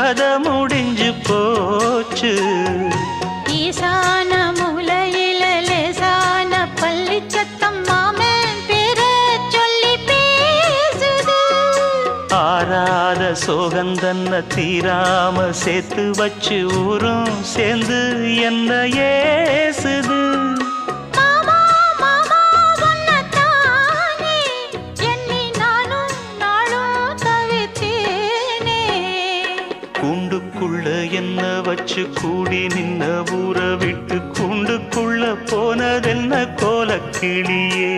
கதை முடிஞ்சு போச்சு. ஈசான மூலையில லேசான பள்ளி சத்தம் மாமன் பேர சொல்லி பேசுது. ஆறாத சோகந்தன்ன தீராம சேர்த்து வச்சு ஊரும் சேர்ந்து என்ன ஏசுது. கூண்டுக்குள்ள என்ன வச்சு கூடி நின்ன ஊரை விட்டு கூண்டுக்குள்ள போனதென்ன கோலக்கிளியே.